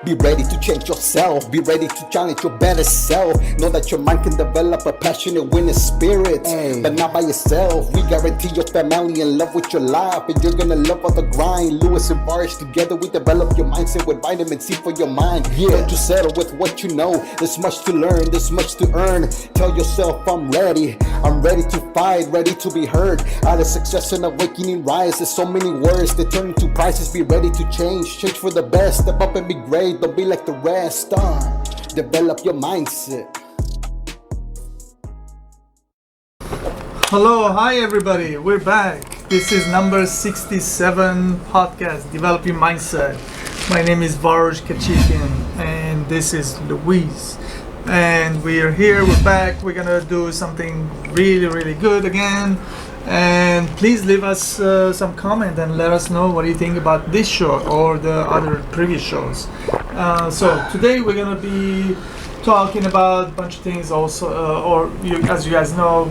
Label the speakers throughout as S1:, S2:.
S1: Be ready to change yourself. Be ready to challenge your better self. Know that your mind can develop a passionate winning spirit, but not by yourself. We guarantee your family in love with your life, and you're gonna love all the grind. Lewis and Bars together, we develop your mindset with vitamin C for your mind. Don't you settle with what you know. There's much to learn, there's much to earn. Tell yourself I'm ready to fight, ready to be heard. Out of success and awakening rise. There's so many words that turn into prices. Be ready to change for the best. Step up and be great. Don't be like the rest. Develop your mindset.
S2: Hello, hi everybody. We're back. This is number 67 podcast, Develop Your Mindset. My name is Varoj Kachikian and this is Louise. And we are here, we're back. We're gonna do something really good again. And please leave us some comment and let us know what you think about this show or the other previous shows. So today we're gonna be talking about a bunch of things also, as you guys know,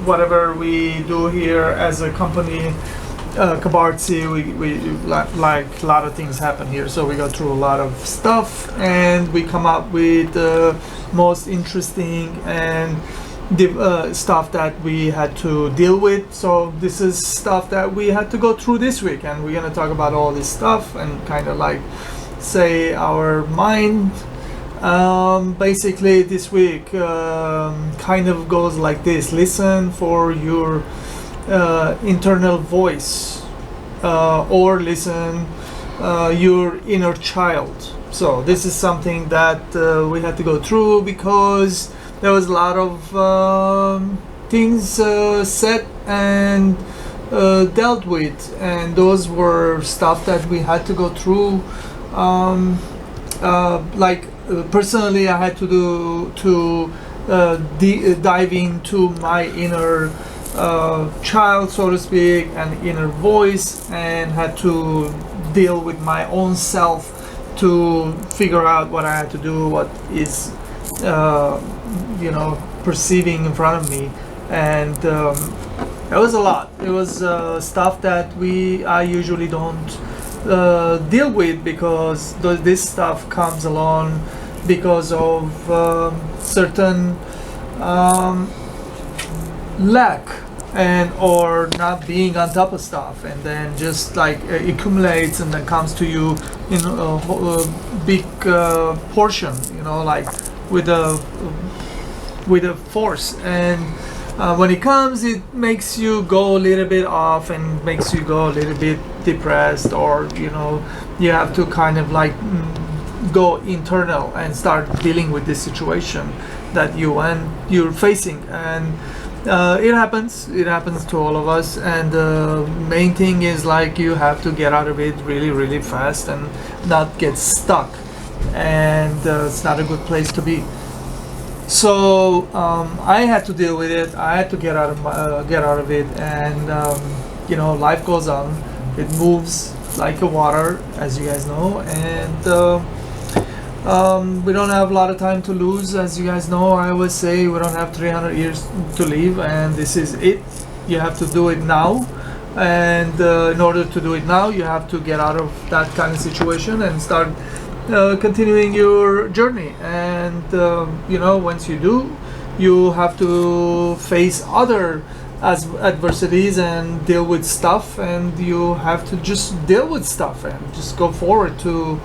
S2: whatever we do here as a company, Kabartsi, we like a lot of things happen here, so we go through a lot of stuff and we come up with the most interesting and stuff that we had to deal with. So this is stuff that we had to go through this week, and we're gonna talk about all this stuff and kind of like say our mind. Basically this week kind of goes like this: listen for your internal voice, or listen your inner child. So this is something that we had to go through because there was a lot of things said and dealt with, and those were stuff that we had to go through. Personally, I had to dive into my inner child, so to speak, and inner voice, and had to deal with my own self to figure out what I had to do, what is perceiving in front of me. And it was a lot. It was stuff that I usually don't deal with, because this stuff comes along because of certain lack and or not being on top of stuff, and then just like accumulates and then comes to you in a big portion, like with a force. And when it comes, it makes you go a little bit off and makes you go a little bit depressed, or you have to kind of like go internal and start dealing with this situation that you're facing. And it happens to all of us, and the main thing is like you have to get out of it really fast and not get stuck, and it's not a good place to be. So I had to deal with it. I had to get out of it, and life goes on. It moves like a water, as you guys know, and we don't have a lot of time to lose, as you guys know. I always say we don't have 300 years to live, and this is it. You have to do it now, and in order to do it now, you have to get out of that kind of situation and start continuing your journey. And once you do, you have to face other adversities and deal with stuff, and you have to just deal with stuff and just go forward to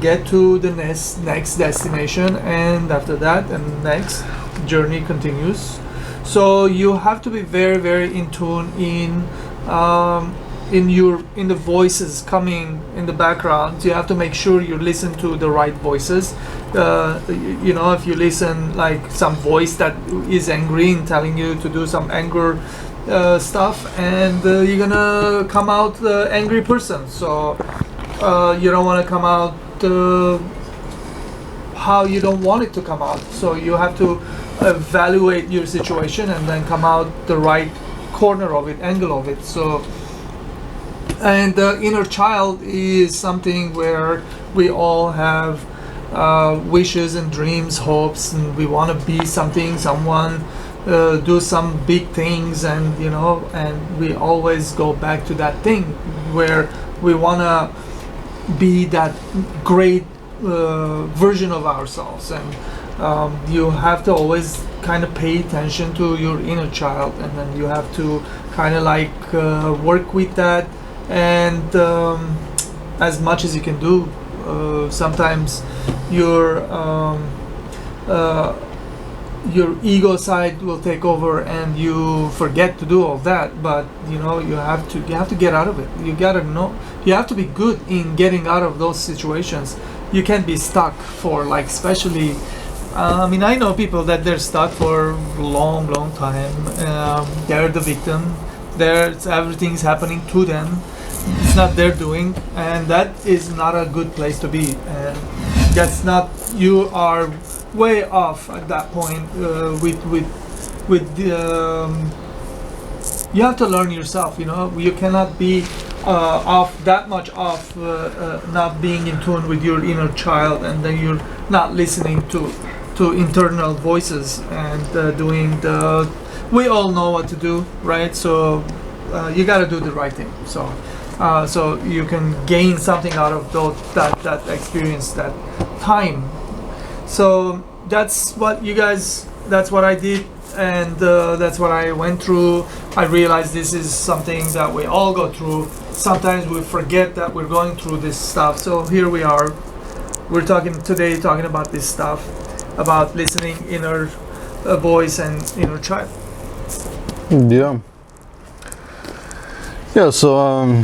S2: get to the next destination, and after that and next journey continues. So you have to be very in tune in the voices coming in the background. You have to make sure you listen to the right voices. If you listen like some voice that is angry and telling you to do some anger stuff, and you're gonna come out angry person. So you don't want to come out how you don't want it to come out. So you have to evaluate your situation and then come out the right corner of it, angle of it. So, and the inner child is something where we all have wishes and dreams, hopes, and we want to be something, someone, do some big things, and and we always go back to that thing where we want to be that great version of ourselves, and you have to always kind of pay attention to your inner child, and then you have to kind of like work with that, and as much as you can do. Sometimes your ego side will take over and you forget to do all that, but you have to get out of it. You have to be good in getting out of those situations. You can't be stuck for, like, especially I know people that they're stuck for a long time. They're the victim. Everything's happening to them. It's not their doing, and that is not a good place to be, and that's not, you are way off at that point. You have to learn yourself. You cannot be that much off, not being in tune with your inner child, and then you're not listening to internal voices and doing we all know what to do, right? So you got to do the right thing, so you can gain something out of that experience, that time. So that's what I did, and that's what I went through. I realized this is something that we all go through. Sometimes we forget that we're going through this stuff. So here we are. We're talking about this stuff, about listening inner voice and inner child.
S3: Yeah, so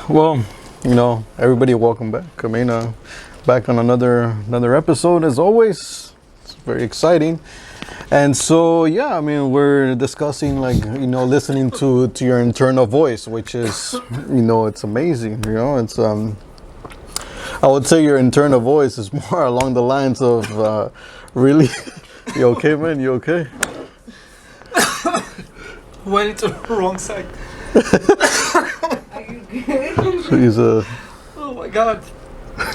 S3: well, everybody, welcome back. Back on another episode as always. It's very exciting. And so we're discussing, like, listening to your internal voice, which is it's amazing. It's I would say your internal voice is more along the lines of really. You okay, man? You okay?
S2: Went into the wrong side.
S4: Are you good?
S3: He's
S2: Oh my god.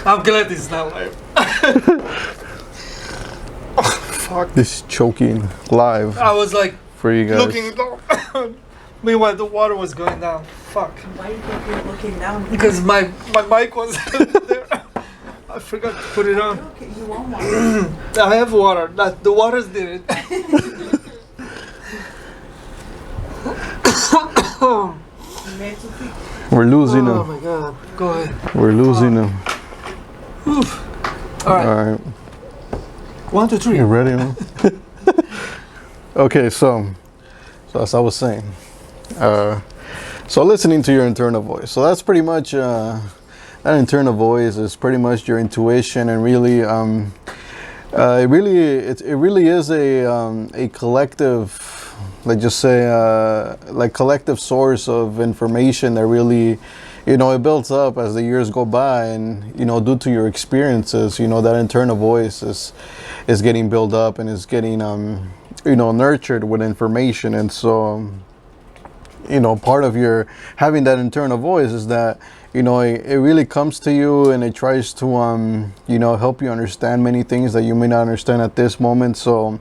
S2: I'm glad it's not live. Oh, fuck.
S3: This is choking live.
S2: I was like
S3: for you guys.
S2: looking down. Meanwhile, the water was going down. Fuck.
S4: Why do you think you're looking down?
S2: Because my mic was there. I forgot to put it on.
S4: Okay, you want water?
S2: I have water. The waters did it.
S3: We're losing
S2: Oh
S3: him.
S2: my god. Go ahead.
S3: We're losing him.
S2: Oof. All right.
S3: All right.
S2: 1, 2, 3.
S3: You ready, man? Okay, so as I was saying, so listening to your internal voice. So that's pretty much that internal voice is pretty much your intuition, and really, it really is a collective. Let's just say, like collective source of information that really, it builds up as the years go by, and due to your experiences, that internal voice is getting built up and is getting nurtured with information. And so, part of your having that internal voice is that it really comes to you, and it tries to help you understand many things that you may not understand at this moment. So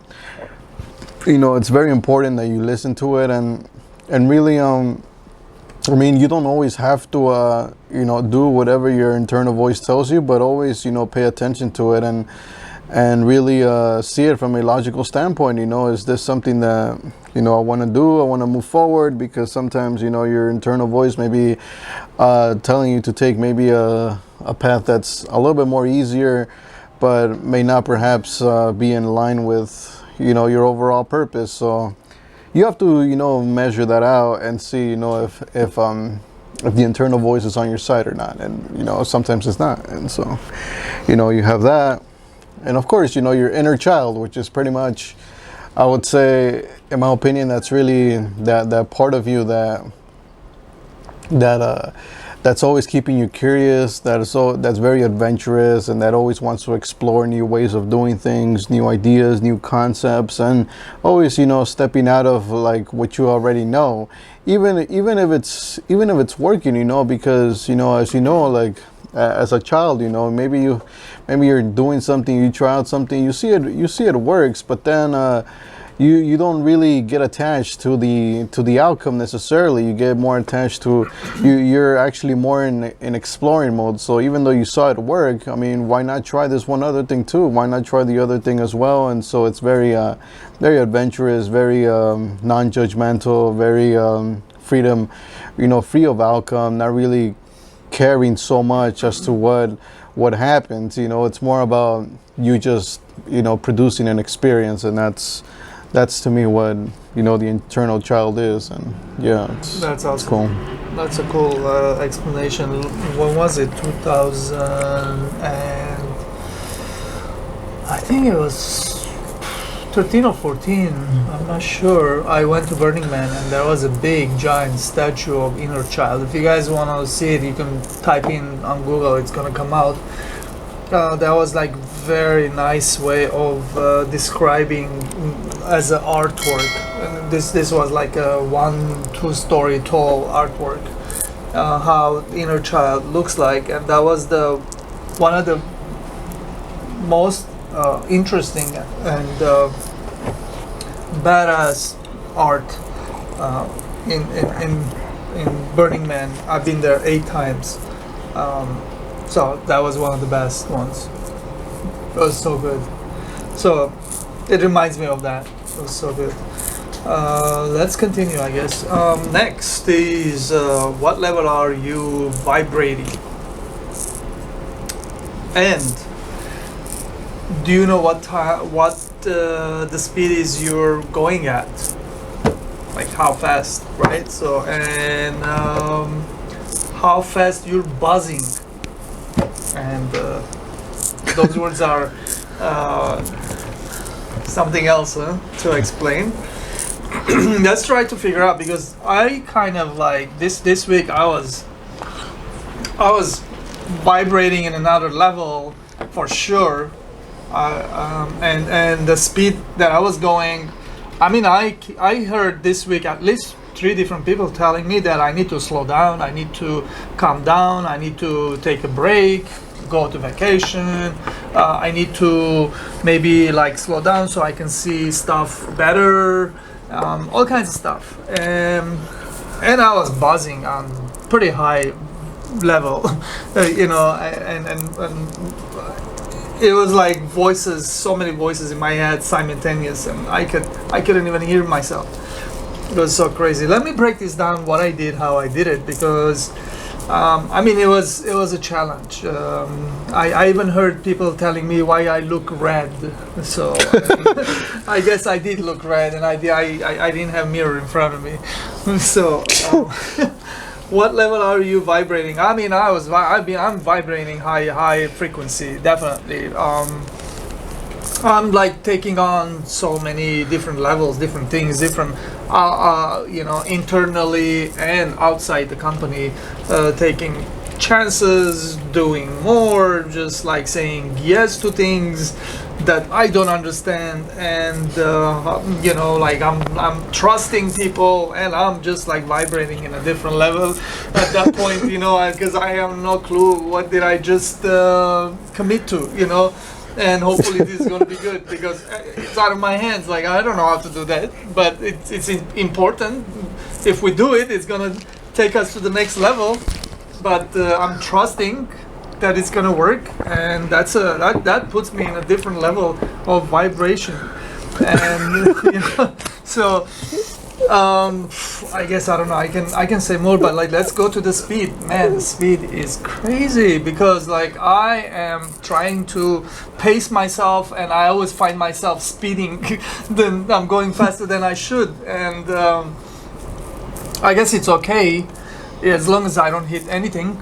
S3: it's very important that you listen to it, and really you don't always have to do whatever your internal voice tells you, but always pay attention to it, and really see it from a logical standpoint. Is this something that I want to do? I want to move forward, because sometimes your internal voice may be telling you to take maybe a path that's a little bit more easier, but may not perhaps be in line with your overall purpose. So you have to measure that out and see if the internal voice is on your side or not. And sometimes it's not. And so you have that, and of course your inner child, which is pretty much, I would say, in my opinion, that's really that part of you that's always keeping you curious, that's very adventurous, and that always wants to explore new ways of doing things, new ideas, new concepts, and always stepping out of like what you already know, even if it's working, because as like as a child, maybe you're doing something, you try out something, you see it works, but then you don't really get attached to the outcome necessarily. You get more attached to you're actually more in exploring mode. So even though you saw it work, I mean, why not try this one other thing too? Why not try the other thing as well? And so it's very very adventurous, very non-judgmental, very freedom, free of outcome, not really caring so much as to what happens. It's more about you just producing an experience, and that's to me what the internal child is. And yeah,
S2: That's awesome.
S3: it's cool.
S2: That's a cool explanation. When was it? 2000 and I think it was 13 or 14. I'm not sure. I went to Burning Man and there was a big giant statue of inner child. If you guys want to see it, you can type in on Google. It's gonna come out. That was like very nice way of describing as an artwork. And this was like a 1-2 story tall artwork. How inner child looks like, and that was one of the most interesting and badass art in Burning Man. I've been there 8 times. So that was one of the best ones. It was so good. So it reminds me of that. It was so good. Let's continue, I guess. Next is what level are you vibrating? And do you know what the speed is you're going at? Like how fast, right? So and how fast you're buzzing. And those words are something else to explain. Let's try to figure out, because I kind of like this week I was vibrating in another level for sure, and the speed that I was going. I mean, I heard this week at least 3 different people telling me that I need to slow down, I need to calm down, I need to take a break, go to vacation, I need to maybe like slow down so I can see stuff better, all kinds of stuff. And I was buzzing on pretty high level, and it was like voices, so many voices in my head simultaneous, and I couldn't even hear myself. It was so crazy. Let me break this down, what I did, how I did it, because I mean, it was a challenge. I even heard people telling me why I look red. So I guess I did look red, and I didn't have a mirror in front of me. So what level are you vibrating? I mean, I'm vibrating high frequency, definitely. I'm like taking on so many different levels, different things, different, internally and outside the company, taking chances, doing more, just like saying yes to things that I don't understand, and like I'm trusting people, and I'm just like vibrating in a different level at that point, because I have no clue what did I just commit to, and hopefully this is going to be good, because it's out of my hands. Like, I don't know how to do that, but it's important. If we do it, it's going to take us to the next level, but I'm trusting that it's going to work, and that puts me in a different level of vibration. And so I guess, I don't know, I can say more, but like, let's go to the speed. Man, the speed is crazy, because like I am trying to pace myself, and I always find myself speeding. Then I'm going faster than I should, and I guess it's okay as long as I don't hit anything,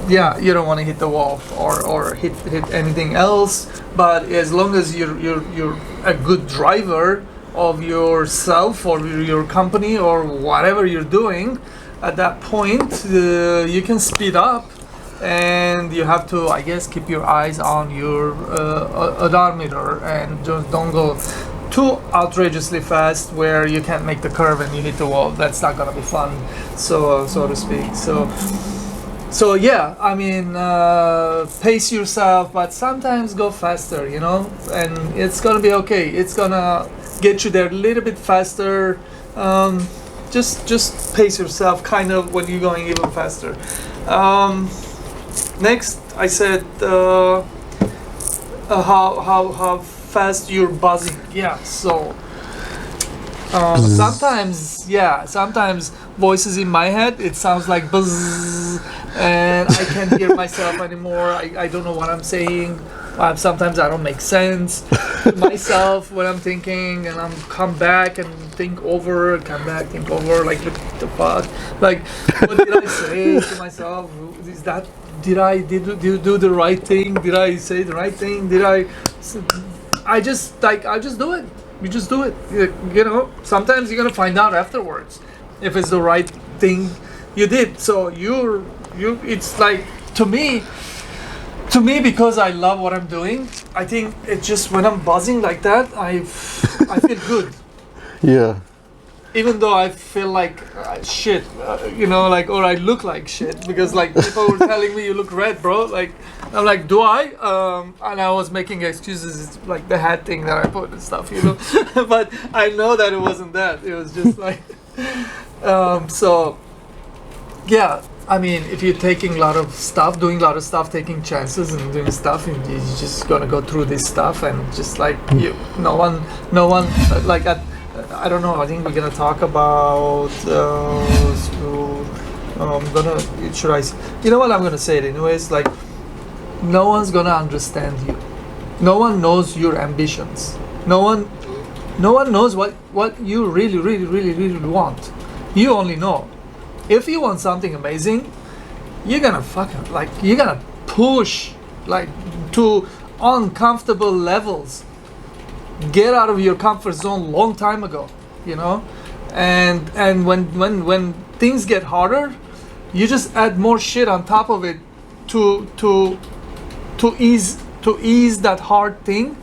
S2: yeah, you don't want to hit the wall or hit anything else, but as long as you're a good driver of yourself or your company or whatever you're doing, at that point you can speed up, and you have to, I guess, keep your eyes on your odometer, and just don't go too outrageously fast where you can't make the curve and you hit the wall. That's not gonna be fun, so to speak. So So yeah, I mean, pace yourself, but sometimes go faster, you know, and it's gonna be okay. It's gonna get you there a little bit faster. Just pace yourself, kind of, when you're going even faster. Next, I said how fast you're buzzing. Yeah, so. Sometimes voices in my head, it sounds like buzz, and I can't hear myself anymore. I don't know what I'm saying. Sometimes I don't make sense to myself when I'm thinking, and I'm come back and think over, like what the fuck? Like, what did I say to myself? Is that, did I do the right thing? Did I say the right thing? I just do it. You just do it. You know, sometimes you're gonna find out afterwards if it's the right thing you did. So it's like, to me, because I love what I'm doing, I think it's just when I'm buzzing like that, I feel good.
S3: Yeah.
S2: Even though I feel like shit, you know, like, or I look like shit, because like people were telling me you look red, bro. Like, I'm like, do I? And I was making excuses. It's like the hat thing that I put and stuff, you know. But I know that it wasn't that. It was just like, so yeah. I mean, if you're taking a lot of stuff, doing a lot of stuff, taking chances and doing stuff, and you're just gonna go through this stuff, and just like no one, like I don't know. I think we're gonna talk about. You know what? I'm gonna say it anyways. Like, no one's gonna understand you. No one knows your ambitions. No one knows what you really want. You only know. If you want something amazing, you're gonna you're gonna push like to uncomfortable levels. Get out of your comfort zone long time ago, you know, and when things get harder, you just add more shit on top of it to ease that hard thing,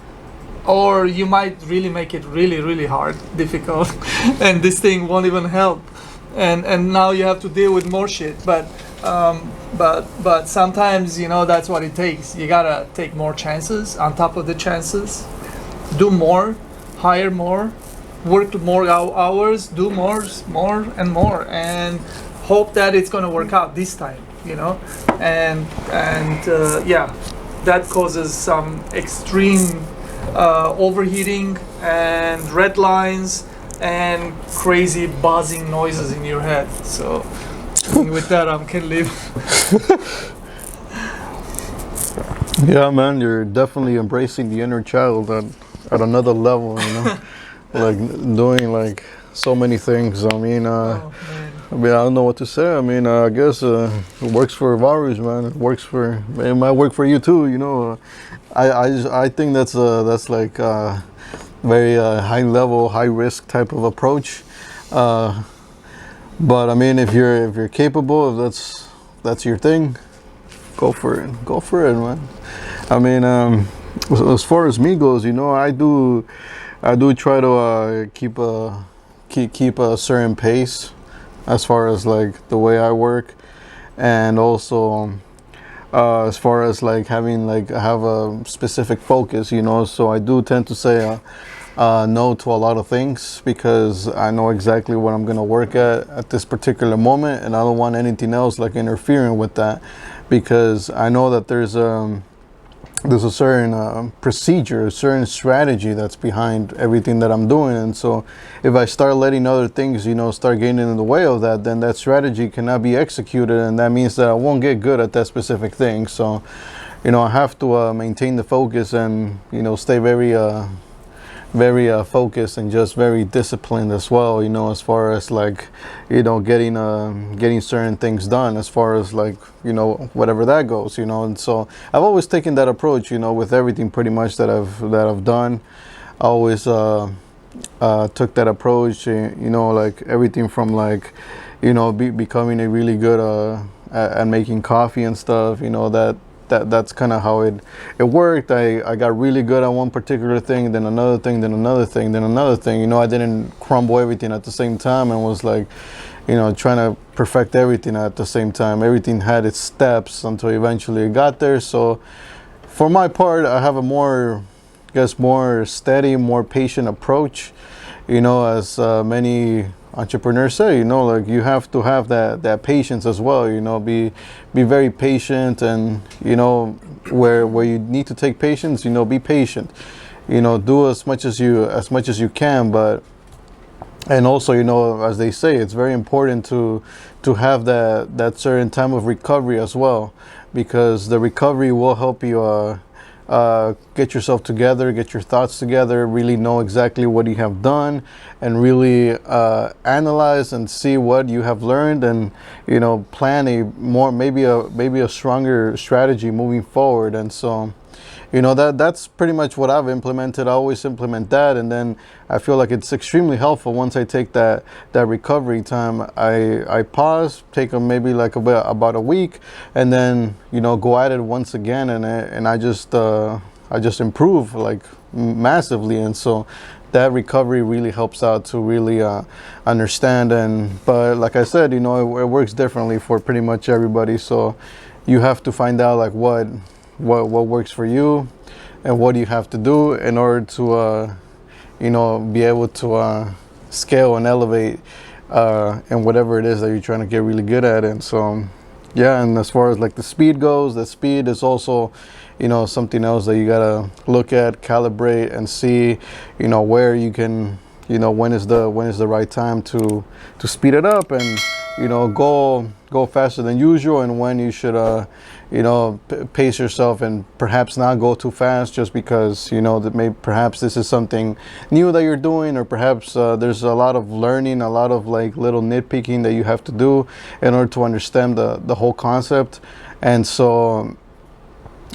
S2: or you might really make it really hard, difficult, and this thing won't even help, and now you have to deal with more shit. But sometimes, you know, that's what it takes. You gotta take more chances on top of the chances. Do more, hire more, work more hours, do more and more, and hope that it's gonna work out this time, you know. And yeah, that causes some extreme overheating and red lines and crazy buzzing noises in your head. So with that, I can leave.
S3: Yeah, man, you're definitely embracing the inner child at another level, you know. Like doing like so many things. I mean, I don't know what to say. I mean, I guess it works for Varus, man. It might work for you too, you know. I think that's like very high level, high risk type of approach. But I mean, if you're capable, if that's your thing, go for it, man. I mean, as far as me goes, you know, I do try to keep a certain pace as far as like the way I work, and also as far as like have a specific focus, you know. So I do tend to say no to a lot of things, because I know exactly what I'm gonna work at this particular moment, and I don't want anything else like interfering with that, because I know that there's a certain procedure, a certain strategy that's behind everything that I'm doing. And so if I start letting other things, you know, start getting in the way of that, then that strategy cannot be executed, and that means that I won't get good at that specific thing. So, you know, I have to maintain the focus and, you know, stay very focused and just very disciplined as well, you know, as far as like, you know, getting certain things done, as far as like, you know, whatever that goes, you know. And so I've always taken that approach, you know, with everything pretty much that I've done. I always took that approach, you know, like everything from like, you know, becoming a really good at making coffee and stuff, you know, that that's kind of how it worked. I got really good at one particular thing, then another thing, then another thing, then another thing. You know, I didn't crumble everything at the same time and was like, you know, trying to perfect everything at the same time. Everything had its steps until eventually it got there. So for my part, I have a more steady, more patient approach. You know, as many entrepreneurs say, you know, like you have to have that patience as well. You know, be very patient, and you know, where you need to take patience, you know, be patient. You know, do as much as you can, but. And also, you know, as they say, it's very important to have that certain time of recovery as well, because the recovery will help you get yourself together, get your thoughts together, really know exactly what you have done, and really analyze and see what you have learned, and you know, plan maybe a stronger strategy moving forward. And so, you know, that's pretty much what I've implemented. I always implement that, and then I feel like it's extremely helpful once I take that recovery time. I pause, take maybe like about a week, and then, you know, go at it once again, and I just improve like massively. And so that recovery really helps out to really understand. But like I said, you know, it works differently for pretty much everybody. So you have to find out like what works for you, and what you have to do in order to you know, be able to scale and elevate in whatever it is that you're trying to get really good at. And so yeah, and as far as like the speed goes, the speed is also, you know, something else that you gotta look at, calibrate, and see, you know, where you can, you know, when is the right time to speed it up, and you know, go faster than usual, and when you should you know, pace yourself and perhaps not go too fast, just because, you know, that perhaps this is something new that you're doing, or perhaps there's a lot of learning, a lot of like little nitpicking that you have to do in order to understand the whole concept. And so,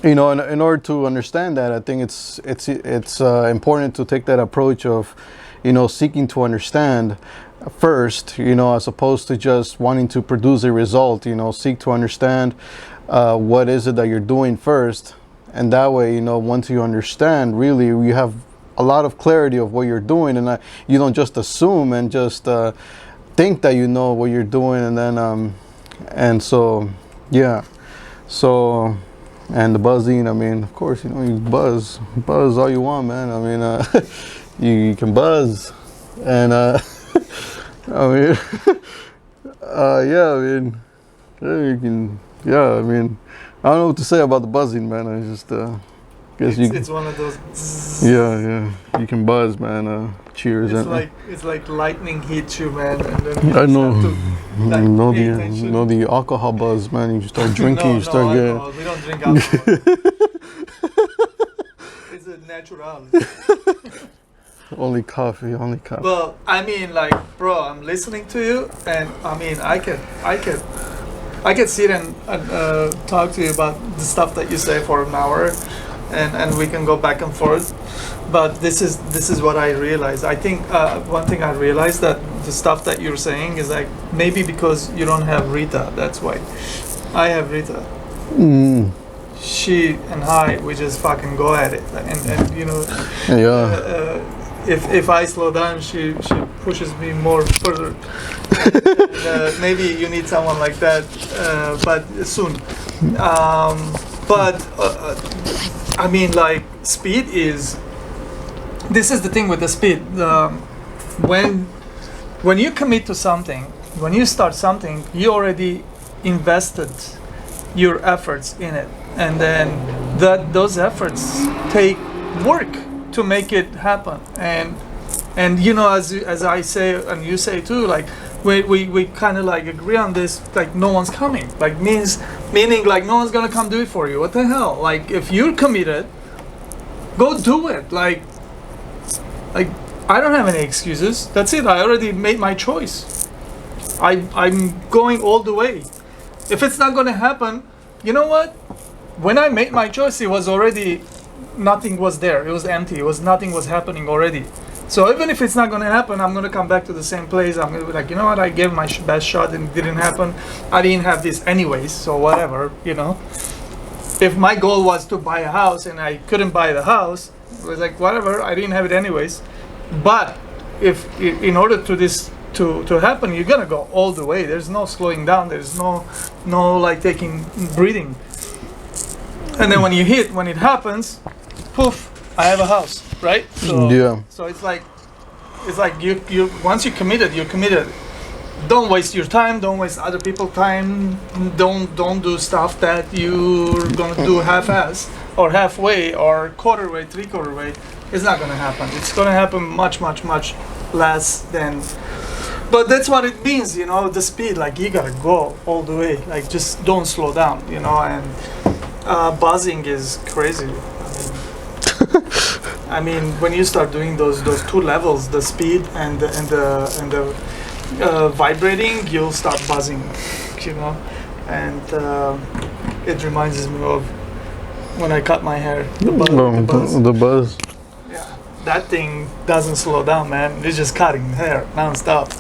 S3: you know, in order to understand that, I think it's important to take that approach of, you know, seeking to understand first, you know, as opposed to just wanting to produce a result. You know, seek to understand what is it that you're doing first, and that way, you know, once you understand, really you have a lot of clarity of what you're doing, and you don't just assume and just think that you know what you're doing. And then and so yeah, so, and the buzzing, I mean, of course, you know, you buzz all you want, man. I mean, you can buzz, and I mean, yeah, I mean, you can, yeah, I mean, I don't know what to say about the buzzing, man. I just guess
S2: it's one of those.
S3: Yeah, you can buzz, man. Cheers.
S2: It's like lightning hits you, man, and then you
S3: I know.
S2: have to, like,
S3: know the alcohol buzz, man. You start drinking,
S2: no,
S3: you start getting.
S2: alcohol. We don't drink alcohol. It's a natural.
S3: Only coffee.
S2: Well, I mean, like, bro, I'm listening to you, and I mean, I could sit and talk to you about the stuff that you say for an hour, and we can go back and forth. But this is what I realized. I think one thing I realized, that the stuff that you're saying is like, maybe because you don't have Rita, that's why. I have Rita. She and I, we just fucking go at it, and you know.
S3: Yeah.
S2: If I slow down, she pushes me more further. Maybe you need someone like that, but soon. But I mean, like, speed is. This is the thing with the speed. When you commit to something, when you start something, you already invested your efforts in it, and then those efforts take work to make it happen. And you know, as I say and you say too, like we kind of like agree on this, like no one's coming, like meaning like no one's gonna come do it for you. What the hell? Like, if you're committed, go do it. Like I don't have any excuses. That's it. I already made my choice. I'm going all the way. If it's not gonna happen, you know what? When I made my choice, it was already, nothing was there. It was empty. Nothing was happening already. So even if it's not gonna happen, I'm gonna come back to the same place. I'm gonna be like, you know what? I gave my best shot and it didn't happen. I didn't have this anyways, so whatever, you know. if my goal was to buy a house and I couldn't buy the house, it was like whatever, I didn't have it anyways. But if in order to this to happen, you're gonna go all the way. There's no slowing down. There's no like taking breathing. And then when it happens, poof, I have a house, right? So,
S3: Yeah.
S2: So it's like you once you're committed, you're committed. Don't waste your time. Don't waste other people's time. Don't do stuff that you're gonna do half-ass or halfway or quarter way, three-quarter way. It's not gonna happen. It's gonna happen much less than. But that's what it means, you know, the speed. Like you gotta go all the way. Like just don't slow down, you know. And buzzing is crazy. I mean, when you start doing those two levels, the speed and the vibrating, you'll start buzzing, you know. And it reminds me of when I cut my hair. The buzz.
S3: The buzz.
S2: Yeah, that thing doesn't slow down, man. It's just cutting hair non-stop.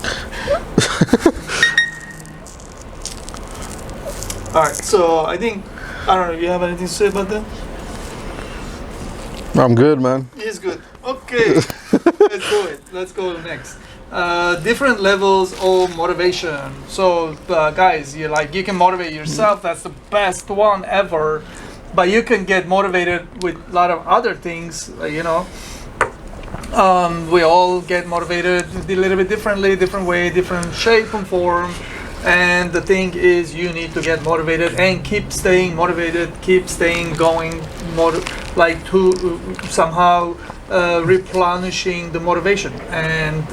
S2: All right, so I don't know. You have anything to say about that?
S3: I'm good, man.
S2: He's good. Okay, let's do it. Let's go next. Different levels of motivation. So, guys, you can motivate yourself. That's the best one ever. But you can get motivated with a lot of other things. You know, we all get motivated a little bit differently, different way, different shape and form. And the thing is, you need to get motivated and keep staying motivated, keep staying going, like to somehow replenishing the motivation. And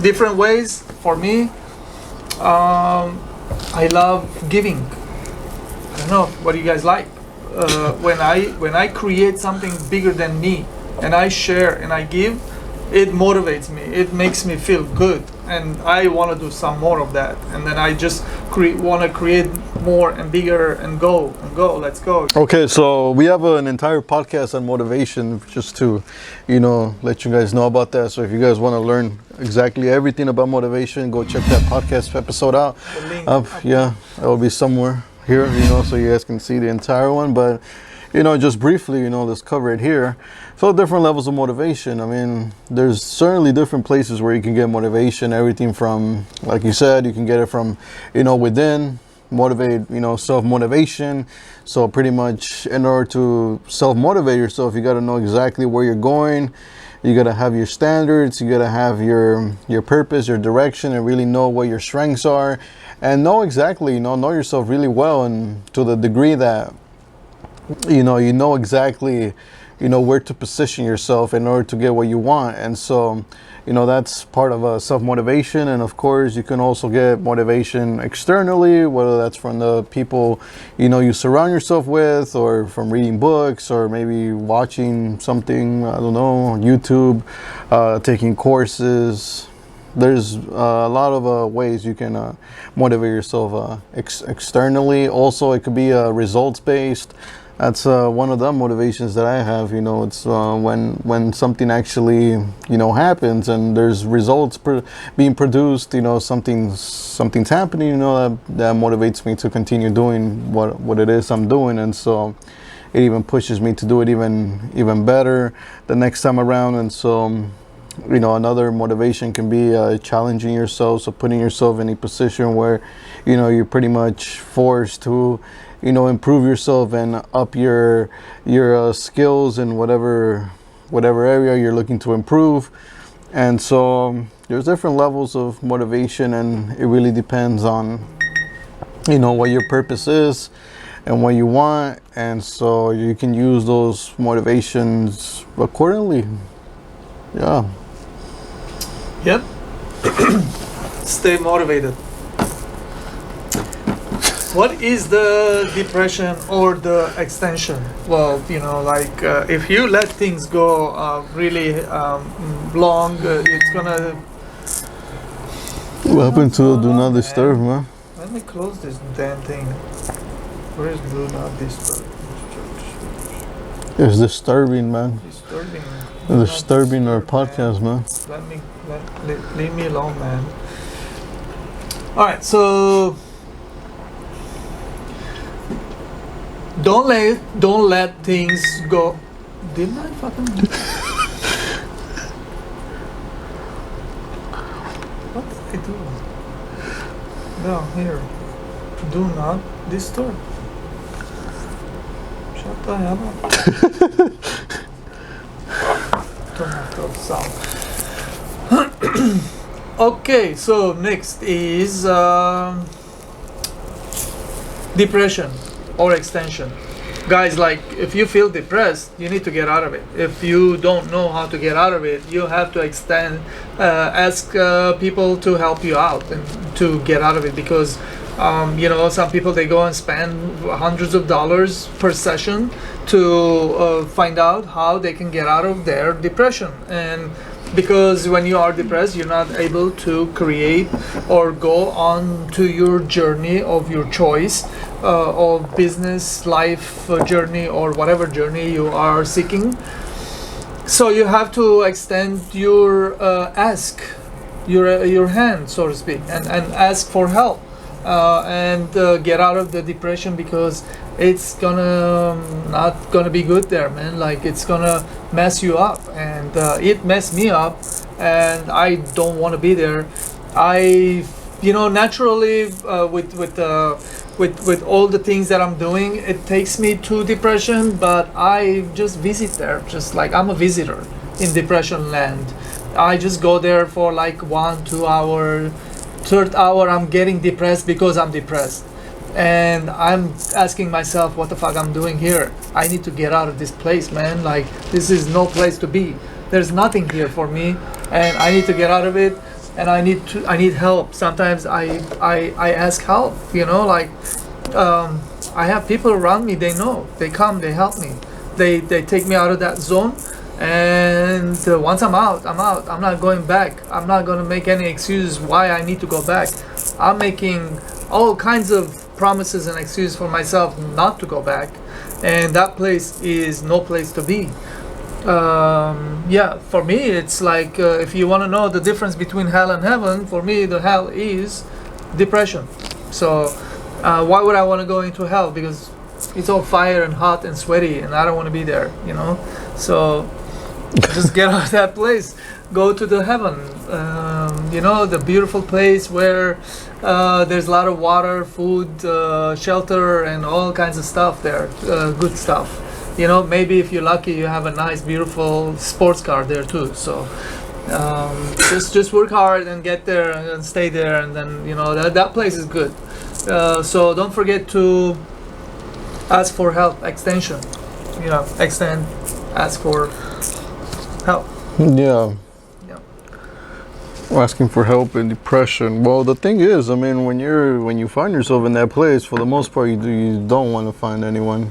S2: different ways for me. I love giving. I don't know, what do you guys like? When I create something bigger than me and I share and I give, it motivates me. It makes me feel good, and I want to do some more of that. And then I just want to create more and bigger and go. Let's go.
S3: Okay, so we have an entire podcast on motivation, just to, let you guys know about that. So if you guys want to learn exactly everything about motivation, go check that podcast episode out.
S2: The link.
S3: Yeah, it will be somewhere here, so you guys can see the entire one. But just briefly, let's cover it here. So different levels of motivation. I mean, there's certainly different places where you can get motivation. Everything from, like you said, you can get it from, within, motivate, self-motivation. So pretty much in order to self-motivate yourself, you got to know exactly where you're going. You got to have your standards. You got to have your purpose, your direction, and really know what your strengths are. And know exactly, know yourself really well, and to the degree that you know exactly where to position yourself in order to get what you want. And so that's part of self-motivation. And of course you can also get motivation externally, whether that's from the people you surround yourself with, or from reading books, or maybe watching something, I don't know, on YouTube, taking courses. There's a lot of ways you can motivate yourself externally. Also, it could be results based. That's one of the motivations that I have. It's when something actually happens and there's results being produced. Something's happening. That motivates me to continue doing what it is I'm doing, and so it even pushes me to do it even better the next time around. And so another motivation can be challenging yourself, so putting yourself in a position where you're pretty much forced to improve yourself and up your skills in whatever area you're looking to improve. And so there's different levels of motivation, and it really depends on what your purpose is and what you want. And so you can use those motivations accordingly. Yeah.
S2: Yep. Stay motivated. What is the depression or the extension? Well, if you let things go really long, it's gonna.
S3: What happened to Do Not Disturb, man?
S2: Let me close this damn thing. Where is Do Not Disturb?
S3: It's disturbing, man.
S2: Disturbing.
S3: Disturbing our podcast, man.
S2: Leave me alone, man. All right, so Don't let things go. Didn't I fucking? What did I do? No, here. Do not disturb. Shut the hell up. Turn off the sound. Okay, so next is depression or extension. Guys, like if you feel depressed, you need to get out of it. If you don't know how to get out of it, you have to ask people to help you out and to get out of it, because some people, they go and spend hundreds of dollars per session to find out how they can get out of their depression. And because when you are depressed, you're not able to create or go on to your journey of your choice, of business, life journey, or whatever journey you are seeking. So you have to extend your your hand, so to speak, and ask for help, and get out of the depression, because it's not gonna be good there, man. Like it's gonna mess you up, and it messed me up, and I don't want to be there. Naturally, with all the things that I'm doing, it takes me to depression, but I just visit there, just like I'm a visitor in depression land. I just go there for like 1-2 hour, third hour I'm getting depressed because I'm depressed. And I'm asking myself, what the fuck I'm doing here? I need to get out of this place, man. Like this is no place to be. There's nothing here for me, and I need to get out of it. And I need help. Sometimes I ask help. I have people around me. They know. They come. They help me. They take me out of that zone. And once I'm out, I'm out. I'm not going back. I'm not gonna make any excuses why I need to go back. I'm making all kinds of promises and excuses for myself not to go back, and that place is no place to be. For me, it's like if you want to know the difference between hell and heaven, for me the hell is depression. So why would I want to go into hell? Because it's all fire and hot and sweaty, and I don't want to be there, so just get out of that place, go to the heaven, the beautiful place where there's a lot of water, food, shelter, and all kinds of stuff there, good stuff. Maybe if you're lucky, you have a nice, beautiful sports car there too. So just work hard and get there and stay there, and then that place is good. So don't forget to ask for help, extension. Ask for help.
S3: Yeah. Asking for help in depression. Well, the thing is, I mean, when you find yourself in that place, for the most part, you don't want to find anyone.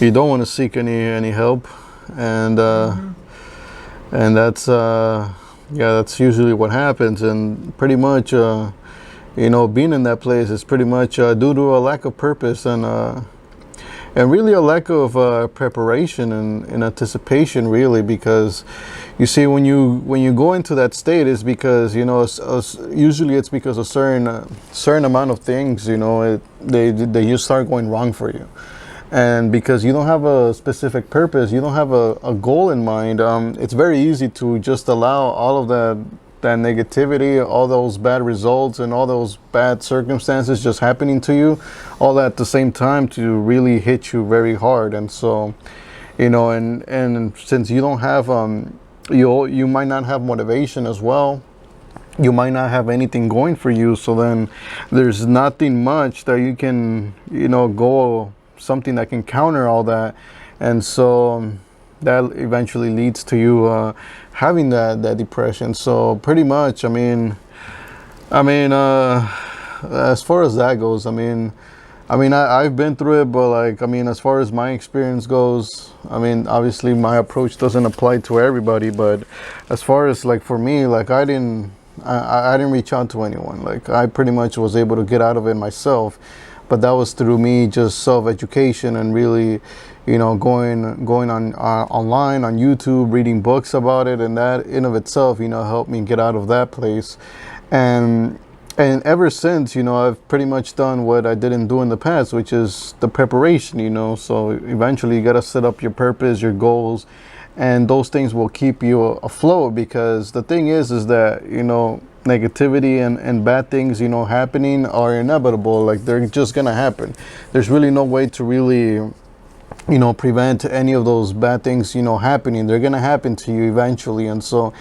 S3: You don't want to seek any help, and and that's usually what happens. And pretty much, being in that place is pretty much due to a lack of purpose and really a lack of preparation and anticipation, really, because you see, when you go into that state, is because usually it's because a certain amount of things they just start going wrong for you, and because you don't have a specific purpose, you don't have a goal in mind. It's very easy to just allow all of that negativity, all those bad results, and all those bad circumstances just happening to you, all at the same time, to really hit you very hard. And so, and since you don't have you might not have motivation as well. You might not have anything going for you. So then there's nothing much that you can, go something that can counter all that. And so that eventually leads to you having that depression. So pretty much, I mean, as far as that goes, I've been through it, but as far as my experience goes, obviously my approach doesn't apply to everybody, but as far as for me, I didn't reach out to anyone. I pretty much was able to get out of it myself, but that was through me just self-education and really, going on online on YouTube, reading books about it, and that in of itself, helped me get out of that place. And and ever since, I've pretty much done what I didn't do in the past, which is the preparation, so eventually you got to set up your purpose, your goals, and those things will keep you afloat, because the thing is that, negativity and bad things, happening are inevitable. Like, they're just gonna happen. There's really no way to really, prevent any of those bad things, happening. They're gonna happen to you eventually. And so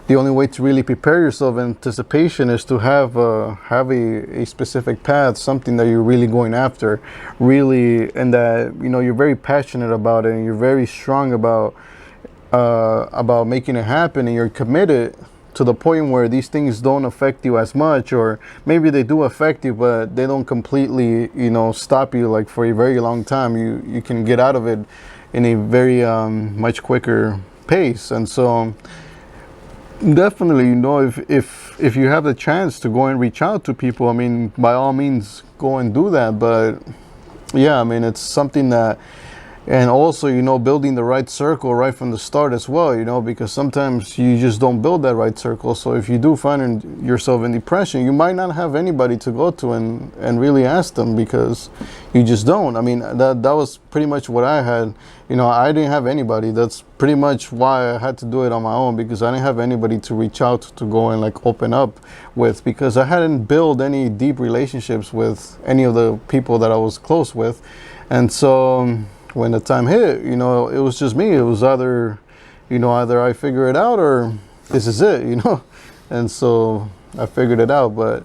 S3: the only way to really prepare yourself in anticipation is to have a specific path, something that you're really going after, really, and that, you're very passionate about it, and you're very strong about making it happen, and you're committed to the point where these things don't affect you as much, or maybe they do affect you, but they don't completely, stop you like for a very long time. You can get out of it in a very much quicker pace. And so definitely, if you have the chance to go and reach out to people, I mean, by all means, go and do that. But yeah, I mean, it's something that, and also, building the right circle right from the start as well, because sometimes you just don't build that right circle. So if you do find yourself in depression, you might not have anybody to go to and really ask them, because you just don't. I mean, that was pretty much what I had. I didn't have anybody. That's pretty much why I had to do it on my own, because I didn't have anybody to reach out to go and like open up with, because I hadn't built any deep relationships with any of the people that I was close with. And so when the time hit, it was just me. It was either I figure it out, or this is it, And so I figured it out. But,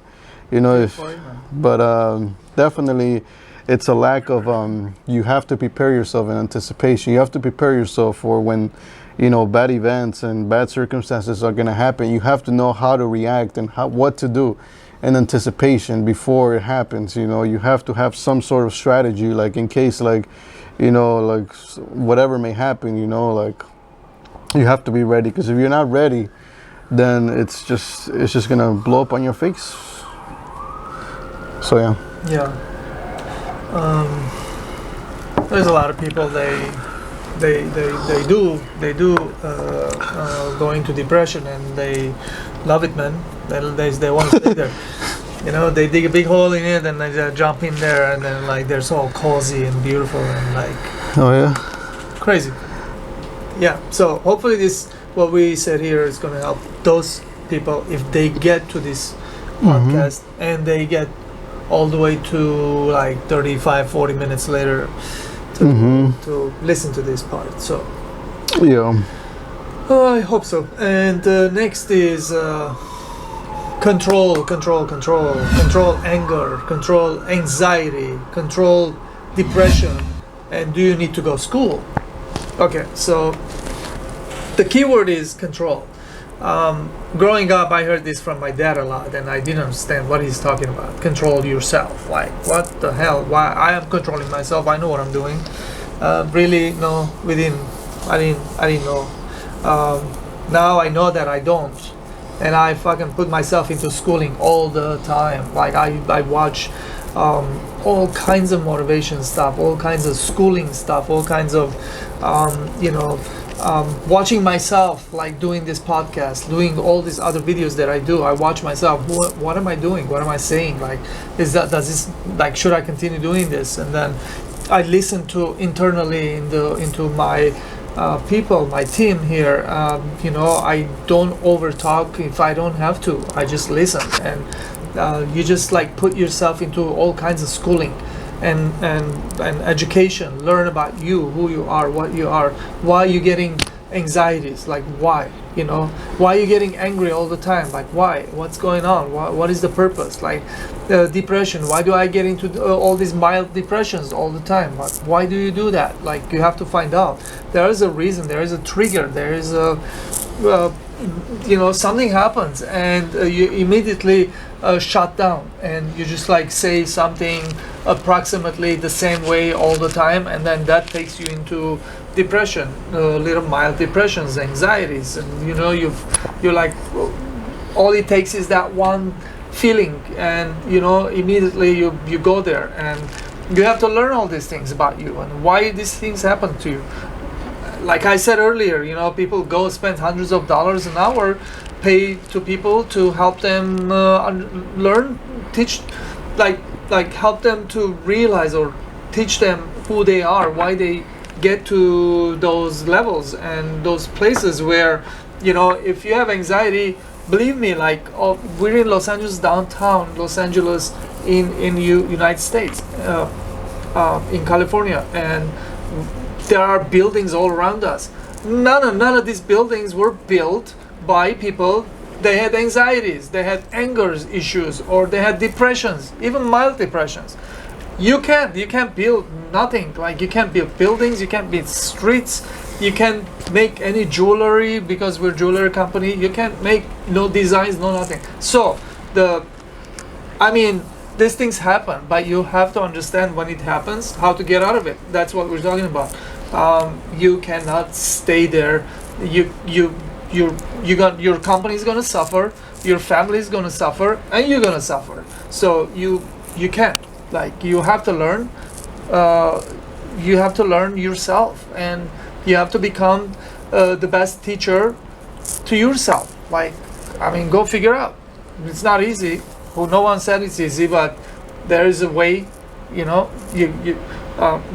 S3: definitely it's a lack of, you have to prepare yourself in anticipation. You have to prepare yourself for when, bad events and bad circumstances are going to happen. You have to know how to react and what to do in anticipation before it happens. You have to have some sort of strategy, like in case, like whatever may happen, like you have to be ready, because if you're not ready, then it's just gonna blow up on your face. So
S2: Yeah. There's a lot of people, they do go into depression, and they love it, man. They want to stay there. They dig a big hole in it, and they jump in there, and then like they're so cozy and beautiful and like,
S3: oh yeah,
S2: crazy. Yeah. So hopefully what we said here is going to help those people if they get to this podcast and they get all the way to like 35-40 minutes later to listen to this part. So
S3: yeah,
S2: I hope so. And next is control anger, control anxiety, control depression. And do you need to go to school? Okay, so the key word is control. Growing up, I heard this from my dad a lot, and I didn't understand what he's talking about. Control yourself. Like, what the hell? Why? I am controlling myself. I know what I'm doing. Really, no, I didn't know. Now I know that I don't. And I fucking put myself into schooling all the time. Like, I watch all kinds of motivation stuff, all kinds of schooling stuff, all kinds of, watching myself, like doing this podcast, doing all these other videos that I do. I watch myself. What am I doing? What am I saying? Like, should I continue doing this? And then I listen to internally into my people, my team here. I don't over talk if I don't have to. I just listen, and you just like put yourself into all kinds of schooling and education. Learn about you, who you are, what you are, why you're getting anxieties, like why you're getting angry all the time, like what's going on, what is the purpose, like depression, why do I get into all these mild depressions all the time, like, why do you do that? Like, you have to find out. There is a reason, there is a trigger, there is a something happens, and you immediately shut down, and you just like say something approximately the same way all the time, and then that takes you into depression, little mild depressions, anxieties, and you're like, all it takes is that one feeling, and immediately you go there, and you have to learn all these things about you and why these things happen to you. Like I said earlier, people go spend hundreds of dollars an hour pay to people to help them learn, teach, like help them to realize or teach them who they are, why they get to those levels and those places where, you know, if you have anxiety, believe me, like we're in Los Angeles, downtown Los Angeles, in United States, in California, and there are buildings all around us. None of these buildings were built by people. They had anxieties, they had anger issues, or they had depressions, even mild depressions. You can't build nothing. Like, you can't build buildings, you can't build streets, you can't make any jewelry because we're a jewelry company. You can't make no designs, no nothing. So these things happen, but you have to understand when it happens, how to get out of it. That's what we're talking about. You cannot stay there. Your company is gonna suffer, your family is gonna suffer, and you're gonna suffer. So you can't. Like, you have to learn. You have to learn yourself, and you have to become the best teacher to yourself. Like, go figure out. It's not easy. Well, no one said it's easy, but there is a way. You know,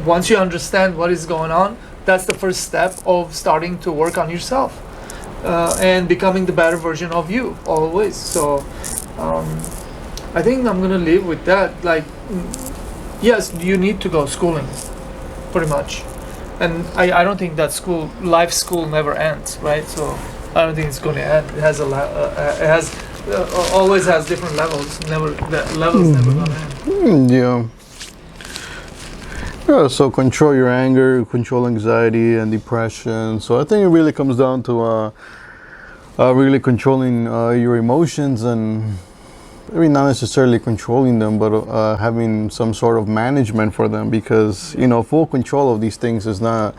S2: once you understand what is going on, that's the first step of starting to work on yourself and becoming the better version of you always. So I think I'm gonna live with that. Like, yes, you need to go schooling, pretty much, and I don't think that life school never ends, right? So I don't think it's going to end. It has always has different levels. The levels never gonna end.
S3: Yeah. Yeah, so control your anger, control anxiety and depression. So I think it really comes down to really controlling your emotions, and not necessarily controlling them, but having some sort of management for them, because, you know, full control of these things is not,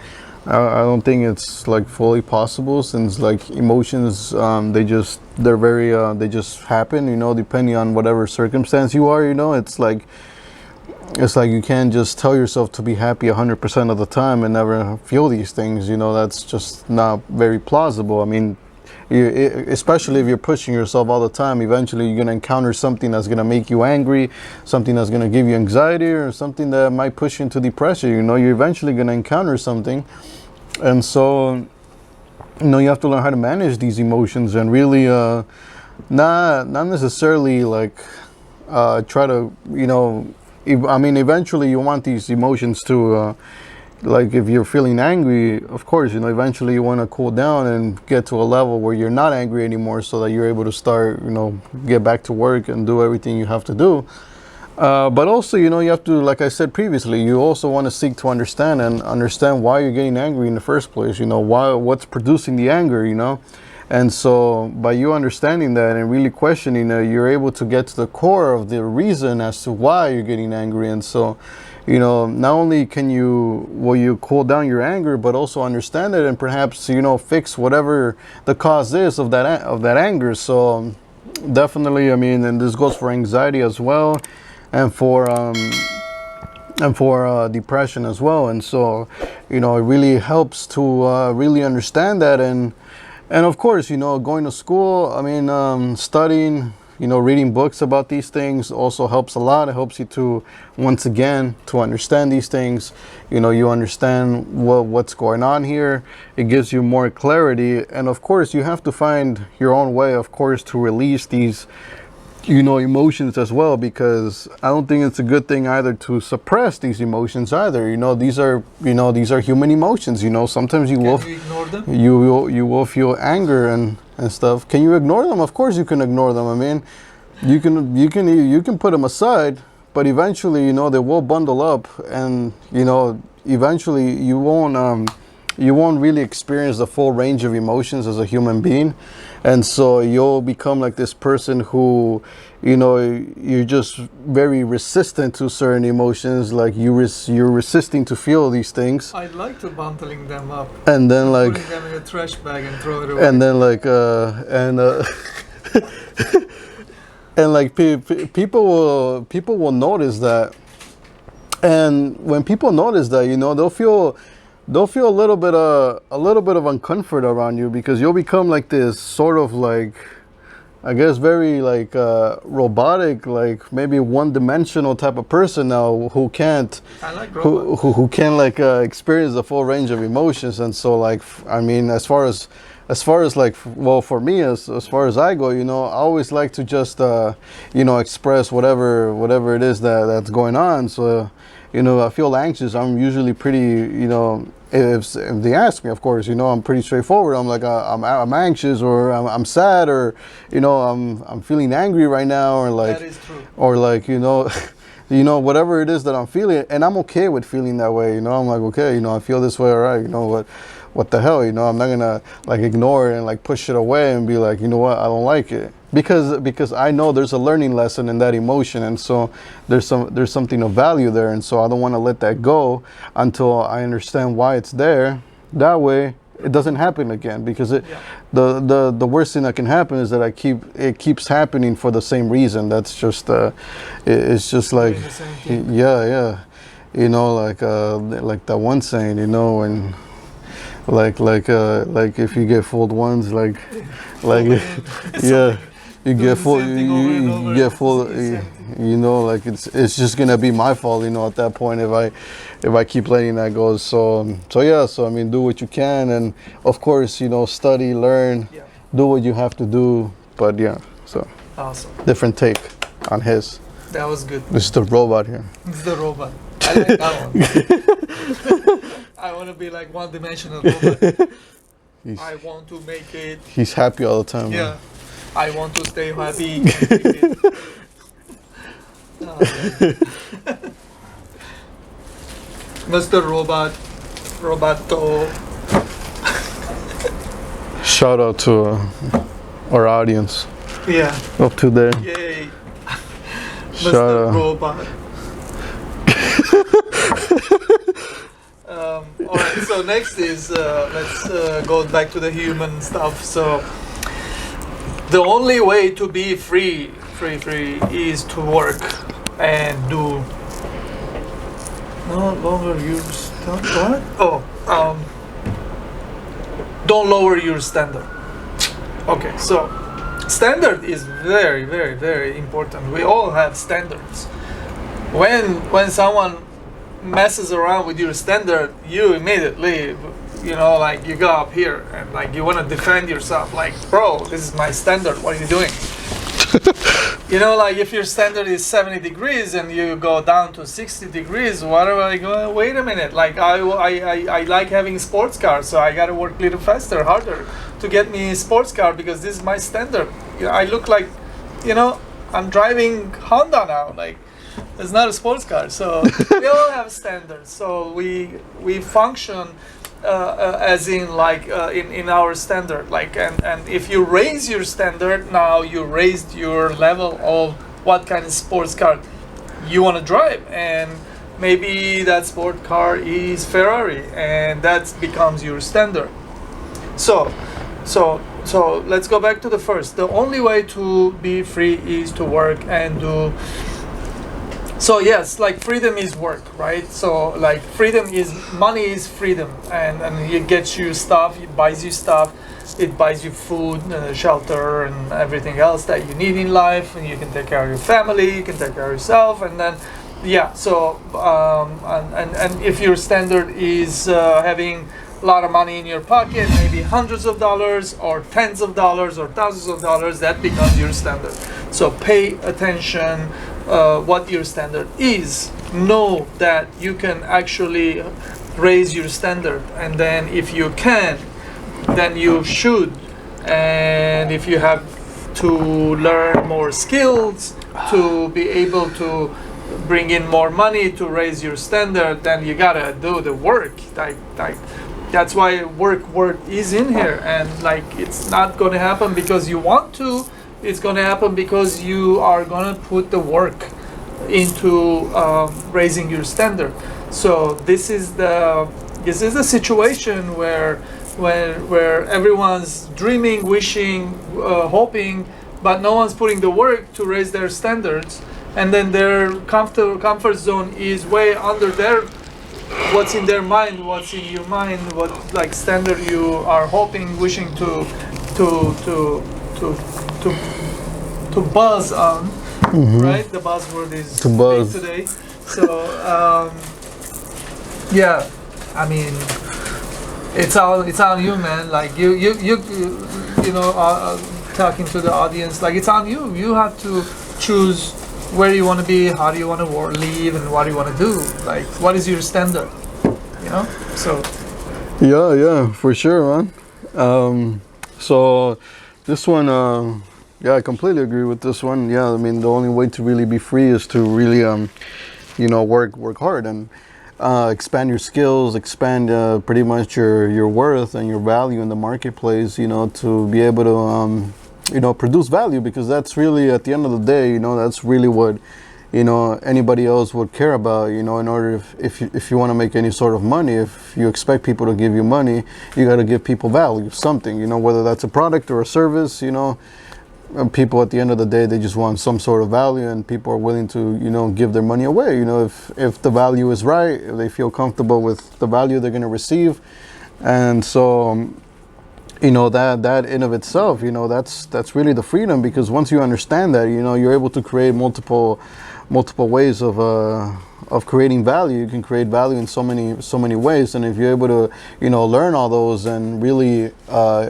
S3: I don't think it's like fully possible, since like emotions, they just happen, you know, depending on whatever circumstance you are, you know. It's like you can't just tell yourself to be happy 100% of the time and never feel these things, you know. That's just not very plausible. I mean, especially if you're pushing yourself all the time, eventually you're going to encounter something that's going to make you angry, something that's going to give you anxiety, or something that might push you into depression. You know, you're eventually going to encounter something. And so, you know, you have to learn how to manage these emotions, and really not necessarily like try to, you know, eventually you want these emotions to like, if you're feeling angry, of course, you know, eventually you want to cool down and get to a level where you're not angry anymore, so that you're able to start, you know, get back to work and do everything you have to do. But also, you know, you have to, like I said previously, you also want to seek to understand why you're getting angry in the first place, you know, what's producing the anger, you know. And so by you understanding that and really questioning it, you're able to get to the core of the reason as to why you're getting angry. And so, you know, not only can you cool down your anger, but also understand it and perhaps, you know, fix whatever the cause is of that anger. So definitely, and this goes for anxiety as well, and for depression as well. And so, you know, it really helps to really understand that, and of course, you know, going to school, studying, you know, reading books about these things also helps a lot. It helps you to, once again, to understand these things. You know, you understand what's going on here. It gives you more clarity. And of course, you have to find your own way, of course, to release these, you know, emotions as well, because I don't think it's a good thing either to suppress these emotions either. You know, these are human emotions. You know, sometimes you
S2: ignore them?
S3: You will feel anger and stuff. Can you ignore them? Of course you can ignore them. I mean, you can put them aside, but eventually, you know, they will bundle up, and, you know, eventually you won't really experience the full range of emotions as a human being. And so you'll become like this person who, you know, you're just very resistant to certain emotions. Like you're resisting to feel these things.
S2: I'd like to bundling them up.
S3: And then like
S2: putting them in a trash bag and throw it away.
S3: And then like and like people will notice that. And when people notice that, you know, they'll feel they'll feel a little bit of uncomfort around you, because you'll become like this sort of like, I guess, very like robotic, like maybe one-dimensional type of person now, who can't
S2: I like robots.
S3: who can like experience the full range of emotions. And so like I mean, as far as like, well, for me, as far as I go, I always like to just express whatever it is that's going on. So I feel anxious, I'm usually pretty, if they ask me, of course, I'm pretty straightforward. I'm like, I'm anxious, or I'm sad, or I'm feeling angry right now, or like,
S2: That is true.
S3: or like whatever it is that I'm feeling, and I'm okay with feeling that way. I'm like, okay, I feel this way, all right. What the hell, I'm not gonna like ignore it and like push it away and be like, you know what, I don't like it, because I know there's a learning lesson in that emotion, and so there's something of value there, and so I don't want to let that go until I understand why it's there. That way it doesn't happen again, because the worst thing that can happen is that it keeps happening for the same reason. That's just it's just like,
S2: Doing the same thing.
S3: yeah, like that one saying, and like if you get fooled once, like yeah, you get fooled, you get fooled, like it's just gonna be my fault, at that point, if I keep letting that go. So I mean, do what you can, and of course, study, learn,
S2: Yeah.
S3: do what you have to do. But yeah, so
S2: Awesome.
S3: different take on his.
S2: That was good.
S3: This is the robot here.
S2: It's the robot. I like that one. I want to be like one-dimensional robot.
S3: He's,
S2: I want to make it.
S3: he's happy all the time.
S2: Yeah.
S3: Man.
S2: I want to stay happy. Mr. Robot. Roboto.
S3: Shout out to our audience
S2: Yeah.
S3: up to there.
S2: Yay.
S3: Shout
S2: Mr.
S3: out.
S2: Robot. All right. So next is let's go back to the human stuff. So the only way to be free is to work and do. No longer use what? Oh, don't lower your standard. Okay, so standard is very, very, very important. We all have standards. When someone messes around with your standard, you immediately, like you go up here and like you want to defend yourself. Like, bro, this is my standard. What are you doing? Like if your standard is 70 degrees and you go down to 60 degrees, what am I going? Wait a minute. Like I like having sports cars, so I got to work a little faster, harder to get me a sports car because this is my standard. I look like, I'm driving Honda now. Like it's not a sports car. So we all have standards. So we function. As in like in our standard, like and if you raise your standard, now you raised your level of what kind of sports car you want to drive, and maybe that sport car is Ferrari, and that becomes your standard. So let's go back to the first. The only way to be free is to work and do. So yes, like freedom is work, right? So like freedom is money is freedom, and it gets you stuff, it buys you stuff, it buys you food, shelter, and everything else that you need in life, and you can take care of your family, you can take care of yourself, and then so and if your standard is having a lot of money in your pocket, maybe hundreds of dollars or tens of dollars or thousands of dollars, that becomes your standard. So pay attention what your standard is. Know that you can actually raise your standard, and then if you can, then you should. And if you have to learn more skills to be able to bring in more money to raise your standard, then you gotta do the work. Like that's why work is in here, and like it's not gonna happen because you want to. It's going to happen because you are going to put the work into raising your standard. So this is the situation where everyone's dreaming, wishing, hoping, but no one's putting the work to raise their standards, and then their comfort zone is way under their what's in their mind, what's in your mind, what like standard you are hoping, wishing to to to to to, to buzz on, right? The buzzword is
S3: To buzz.
S2: big today. So yeah, I mean, it's on you, man. Like you know, talking to the audience, like it's on you. You have to choose where you want to be, how do you want to live, and what do you want to do. Like, what is your standard? You know. So
S3: Yeah, for sure, man. So this one, yeah, I completely agree with this one. Yeah, I mean, the only way to really be free is to really, you know, work hard and expand your skills, expand pretty much your worth and your value in the marketplace. You know, to be able to, you know, produce value, because that's really, at the end of the day, you know, that's really what, you know, anybody else would care about. You know, in order, if you want to make any sort of money, if you expect people to give you money, you got to give people value, something, you know, whether that's a product or a service. You know, people at the end of the day, they just want some sort of value, and people are willing to, you know, give their money away. You know, if the value is right, if they feel comfortable with the value they're going to receive. And so you know, that in of itself, you know, that's really the freedom, because once you understand that, you know, you're able to create multiple ways of creating value. You can create value in so many ways, and if you're able to, you know, learn all those and really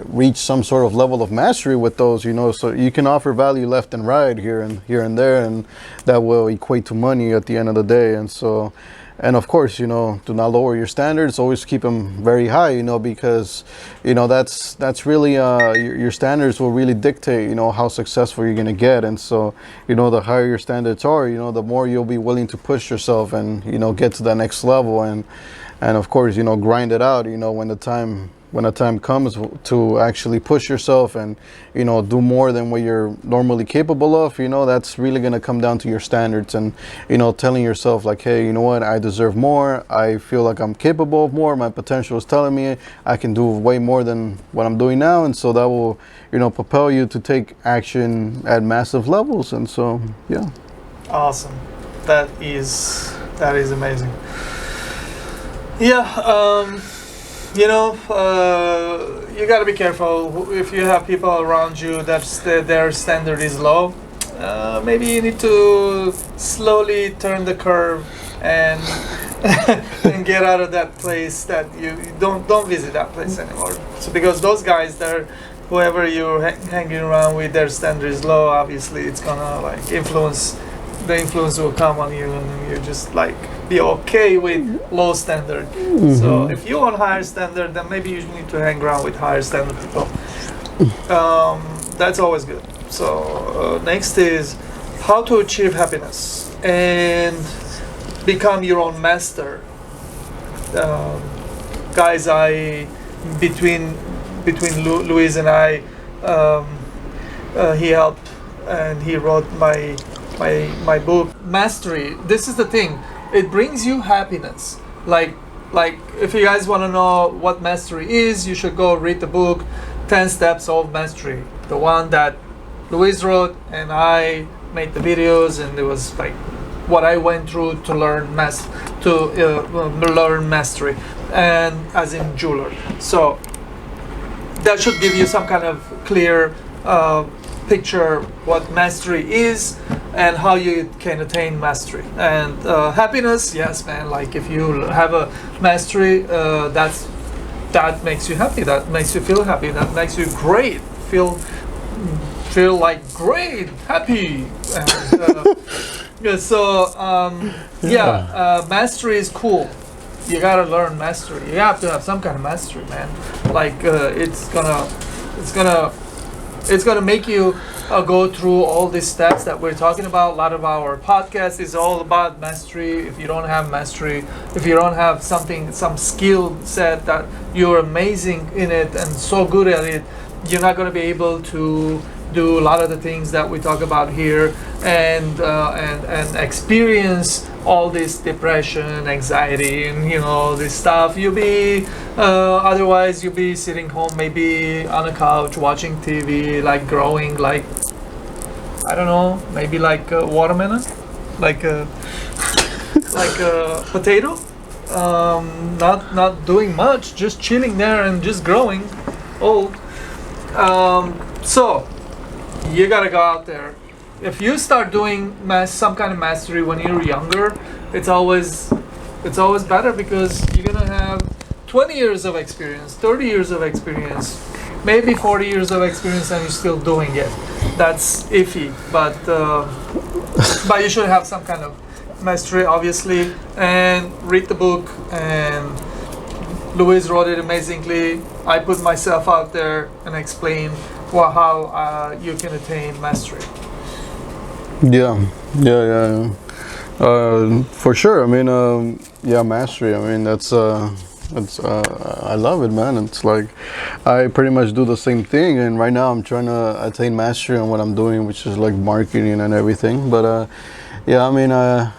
S3: reach some sort of level of mastery with those, you know, so you can offer value left and right, here and there, and that will equate to money at the end of the day. And so, and of course, you know, do not lower your standards. Always keep them very high, you know, because, you know, that's really your standards will really dictate, you know, how successful you're going to get. And so, you know, the higher your standards are, you know, the more you'll be willing to push yourself and, you know, get to that next level, and of course, you know, grind it out, you know, when the time comes to actually push yourself and, you know, do more than what you're normally capable of. You know, that's really going to come down to your standards, and, you know, telling yourself like, hey, you know what, I deserve more. I feel like I'm capable of more. My potential is telling me I can do way more than what I'm doing now. And so that will, you know, propel you to take action at massive levels. And so, yeah.
S2: awesome. That is amazing. Yeah. You know, you got to be careful if you have people around you that their standard is low. Maybe you need to slowly turn the curve and and get out of that place. That you don't visit that place anymore. So because those guys, whoever you're hanging around with, their standard is low. Obviously, it's gonna like influence. The influence will come on you, and you just like be okay with low standard. So if you want higher standard, then maybe you need to hang around with higher standard people. That's always good. So next is how to achieve happiness and become your own master. Guys, between Luis and I, he helped and he wrote my book. Mastery, this is the thing, it brings you happiness. Like if you guys want to know what mastery is, you should go read the book 10 Steps of Mastery, the one that Luis wrote and I made the videos, and it was like what I went through to learn learn mastery, and as in jeweler. So that should give you some kind of clear picture what mastery is and how you can attain mastery. And happiness, yes, man, like if you have a mastery, that makes you happy, that makes you feel happy, that makes you great, feel like great, happy. And, yeah, so mastery is cool. You gotta learn mastery. You have to have some kind of mastery, man. Like it's gonna make you go through all these steps that we're talking about. A lot of our podcast is all about mastery. If you don't have mastery, if you don't have some skill set that you're amazing in it and so good at it, you're not gonna be able to do a lot of the things that we talk about here, and experience all this depression, anxiety, and you know this stuff. You'll be otherwise you'll be sitting home, maybe on a couch watching TV, like growing like, I don't know, maybe like a watermelon, like a like a potato, not doing much, just chilling there and just growing old. So you gotta go out there. If you start doing some kind of mastery when you're younger, it's always better because you're gonna have 20 years of experience, 30 years of experience, maybe 40 years of experience, and you're still doing it. That's iffy, but you should have some kind of mastery, obviously, and read the book. And Louise wrote it amazingly. I put myself out there and explain how you can attain mastery.
S3: Yeah. For sure. I mean, mastery. I mean, that's I love it, man. It's like I pretty much do the same thing, and right now I'm trying to attain mastery on what I'm doing, which is like marketing and everything. But I mean, I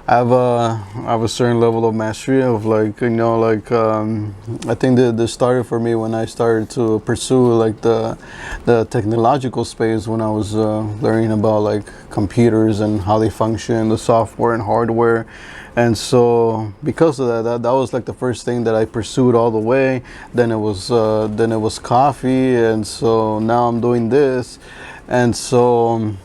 S3: have a certain level of mastery of like, I think that this started for me when I started to pursue like the technological space, when I was learning about like computers and how they function, the software and hardware. And so because of that was like the first thing that I pursued all the way. Then it was coffee, and so now I'm doing this. And so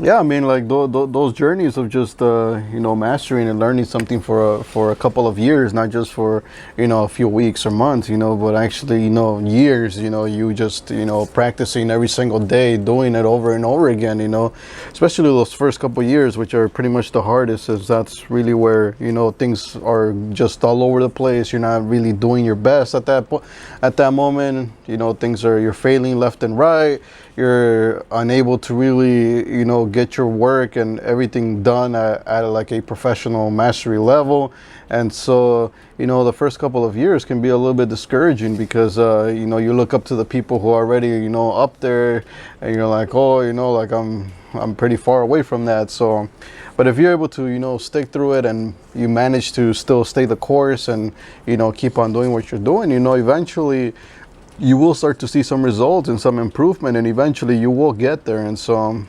S3: yeah, I mean, like those journeys of just mastering and learning something for a couple of years, not just for a few weeks or months, but actually years. You just practicing every single day, doing it over and over again. Especially those first couple of years, which are pretty much the hardest, as that's really where things are just all over the place. You're not really doing your best at that moment. You're failing left and right. You're unable to really get your work and everything done at like a professional mastery level. And so the first couple of years can be a little bit discouraging, because you look up to the people who are already up there, and you're like, oh, like I'm pretty far away from that. So but if you're able to stick through it, and you manage to still stay the course, and keep on doing what you're doing, eventually you will start to see some results and some improvement, and eventually you will get there. And so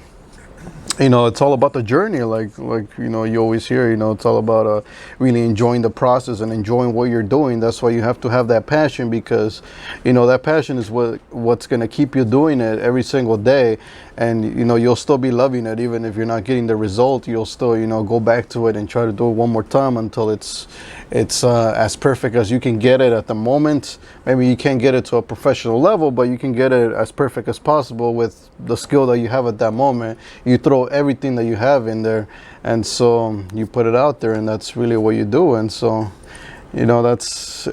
S3: it's all about the journey, like you always hear, it's all about really enjoying the process and enjoying what you're doing. That's why you have to have that passion, because that passion is what's going to keep you doing it every single day. And you'll still be loving it, even if you're not getting the result. You'll still go back to it and try to do it one more time until it's as perfect as you can get it at the moment. Maybe you can't get it to a professional level, but you can get it as perfect as possible with the skill that you have at that moment. You throw everything that you have in there, and so you put it out there, and that's really what you do. And so that's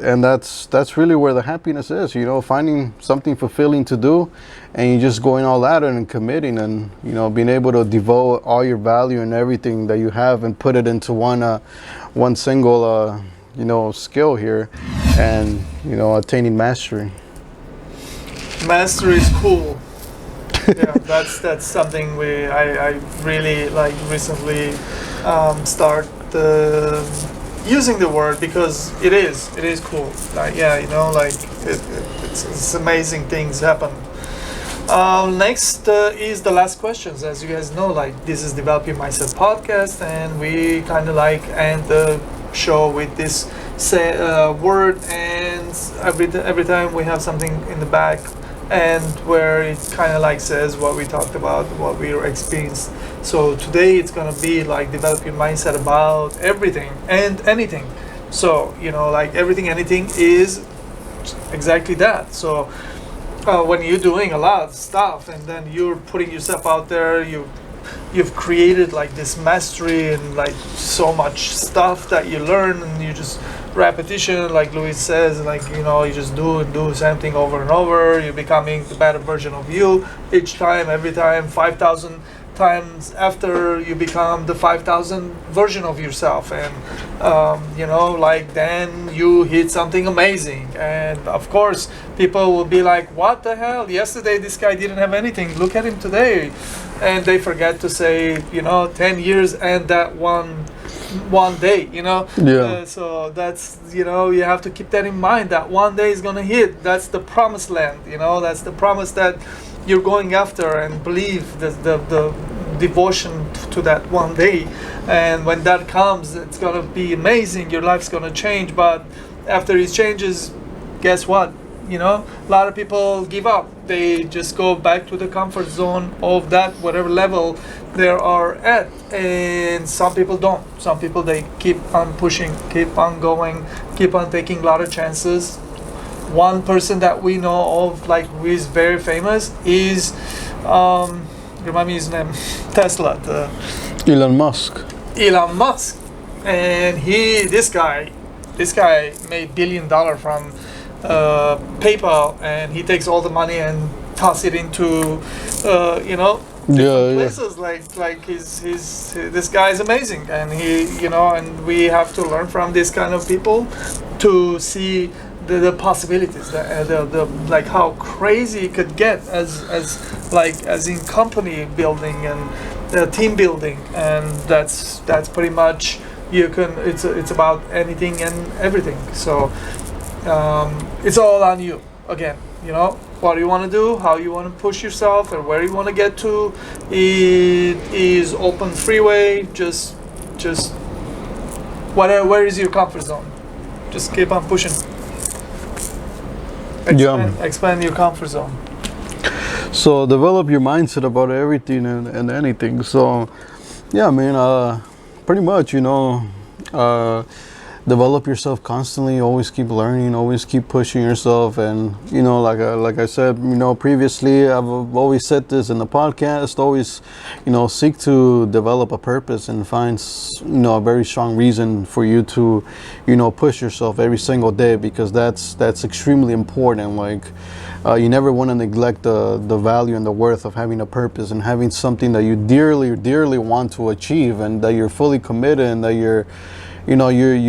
S3: really where the happiness is, finding something fulfilling to do, and you're just going all at it and committing, and being able to devote all your value and everything that you have and put it into one single skill here, and attaining mastery.
S2: Mastery is cool. Yeah, that's something I really like recently start using the word, because it is cool. Like, it's amazing things happen. Next is the last questions. As you guys know, like, this is Developing Mindset podcast, and we kind of like end the show with this word, and every time we have something in the back, and where it kind of like says what we talked about, what we experienced. So today it's gonna be like developing mindset about everything and anything. So like everything, anything is exactly that. So when you're doing a lot of stuff, and then you're putting yourself out there, you've created like this mastery and like so much stuff that you learn, and you just repetition, like Louis says, like you just do the same thing over and over. You're becoming the better version of you each time, every time, 5,000 times after you become the 5,000 version of yourself, and like then you hit something amazing. And of course people will be like, what the hell, yesterday this guy didn't have anything, look at him today. And they forget to say 10 years and that one day, so that's you have to keep that in mind, that one day is gonna hit. That's the promised land, that's the promise that you're going after, and believe the devotion to that one day, and when that comes, it's gonna be amazing. Your life's gonna change, but after it changes, guess what? You know, a lot of people give up. They just go back to the comfort zone of that whatever level they are at, and some people don't. Some people, they keep on pushing, keep on going, keep on taking a lot of chances. One person that we know of, like, who is very famous, is remind me his name, Tesla,
S3: Elon Musk.
S2: Elon Musk, and this guy made $1 billion from PayPal, and he takes all the money and toss it into different places. Like this guy is amazing, and and we have to learn from this kind of people to see the possibilities, the like how crazy it could get as in company building and team building, and that's pretty much it's about anything and everything. So it's all on you again. What you want to do, how you want to push yourself, and where you want to get to. It is open freeway. Just where is your comfort zone? Just keep on pushing. Expand your comfort zone.
S3: So develop your mindset about everything and anything. So yeah, I mean, pretty much, develop yourself constantly. Always keep learning. Always keep pushing yourself. And like I said, previously, I've always said this in the podcast. Always, seek to develop a purpose and find, a very strong reason for you to, push yourself every single day, because that's extremely important. Like, you never want to neglect the value and the worth of having a purpose and having something that you dearly want to achieve, and that you're fully committed, and that you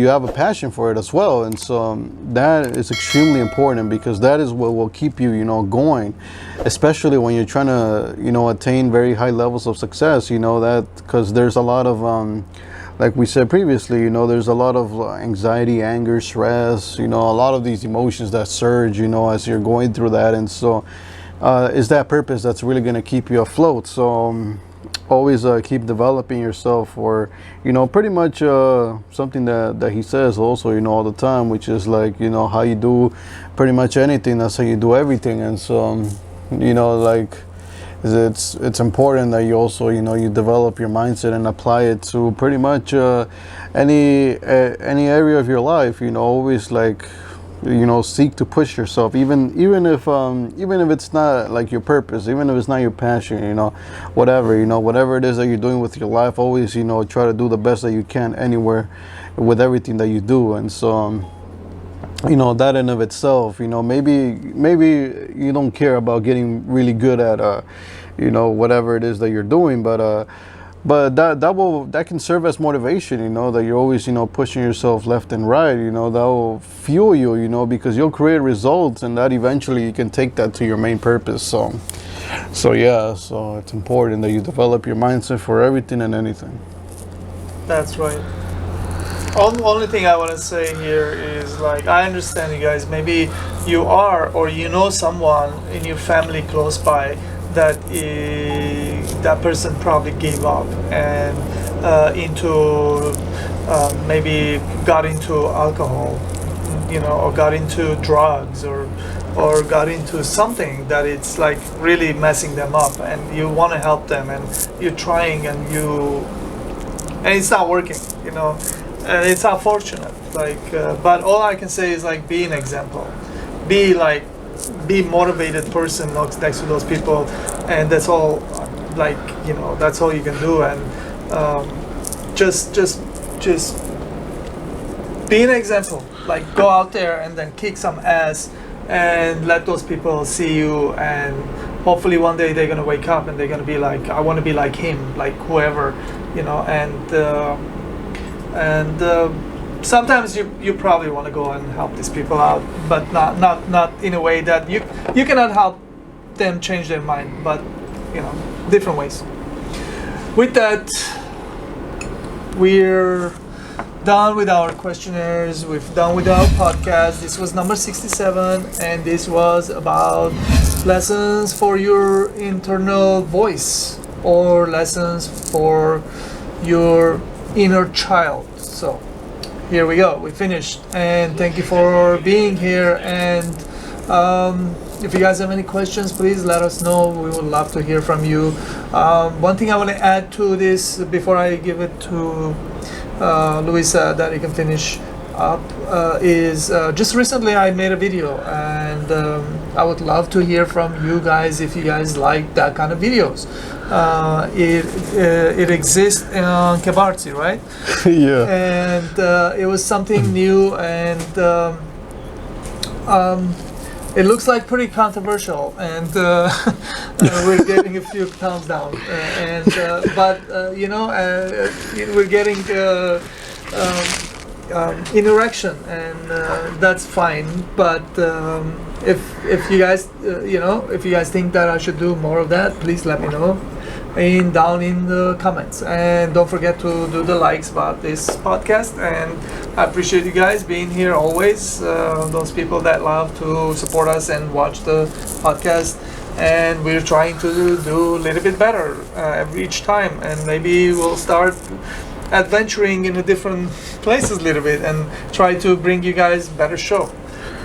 S3: have a passion for it as well. And so that is extremely important, because that is what will keep you, going, especially when you're trying to, attain very high levels of success, that because there's a lot of, like we said previously, there's a lot of anxiety, anger, stress, a lot of these emotions that surge, as you're going through that. And so it's that purpose that's really going to keep you afloat. So always keep developing yourself, or pretty much something that he says also, all the time, which is like, how you do pretty much anything, that's how you do everything. And so like, it's important that you also you develop your mindset and apply it to pretty much any area of your life. Always like, seek to push yourself, even if it's not like your purpose, even if it's not your passion, whatever it is that you're doing with your life, always try to do the best that you can anywhere with everything that you do. And so that in of itself, maybe you don't care about getting really good at whatever it is that you're doing, but that can serve as motivation, that you're always pushing yourself left and right, that will fuel you, because you'll create results, and that eventually you can take that to your main purpose. So it's important that you develop your mindset for everything and anything.
S2: That's right. Only thing I want to say here is, like, I understand you guys, maybe you are, or someone in your family close by that person probably gave up and maybe got into alcohol, or got into drugs, or got into something that it's like really messing them up, and you want to help them, and you're trying, and it's not working, and it's unfortunate. Like, but all I can say is, like, be an example, be motivated person next to those people, and that's all. Like, that's all you can do, and just be an example. Like, go out there and then kick some ass, and let those people see you, and hopefully one day they're gonna wake up and they're gonna be like, I want to be like him, like whoever, and sometimes you probably want to go and help these people out, but not in a way that you cannot help them change their mind, but different ways. With that, we're done with our questionnaires. We've done with our podcast. This was number 67, and this was about lessons for your internal voice. or lessons for your inner child. So here we go, we finished, and thank you for being here. And if you guys have any questions, please let us know. We would love to hear from you. One thing I want to add to this before I give it to Luisa, that you can finish up, is just recently I made a video, and I would love to hear from you guys if you guys like that kind of videos. It exists on Kabarti, right?
S3: Yeah.
S2: And it was something new, and it looks like pretty controversial, and we're getting a few thumbs down. But you know, we're getting interaction, and that's fine. But if you guys, you know, if you guys think that I should do more of that, please let me know down in the comments, and don't forget to do the likes about this podcast. And I appreciate you guys being here always, those people that love to support us and watch the podcast. And we're trying to do a little bit better each time, and maybe we'll start adventuring in a different places a little bit and try to bring you guys better show.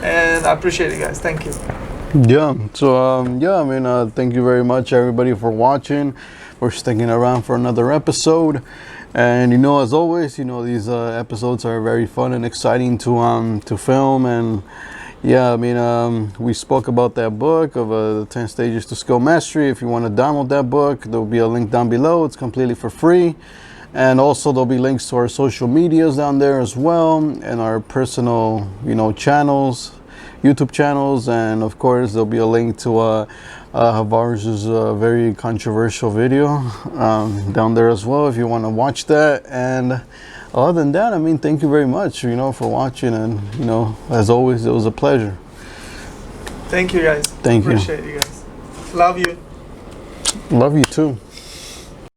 S2: And I appreciate you guys. Thank you.
S3: Yeah. So yeah, I mean, thank you very much, everybody, for watching, for sticking around for another episode. And you know, as always, you know, these episodes are very fun and exciting to film. And yeah, I mean, we spoke about that book of the 10 Stages to Skill Mastery. If you want to download that book, there will be a link down below. It's completely for free. And also there'll be links to our social medias down there as well, and our personal, you know, channels, YouTube channels. And of course there'll be a link to Havar's very controversial video down there as well, if you want to watch that. And other than that, I mean, thank you very much, you know, for watching. And you know, as always, it was a pleasure.
S2: Thank you guys.
S3: Thank you.
S2: Appreciate you guys. Love you.
S3: Love you too.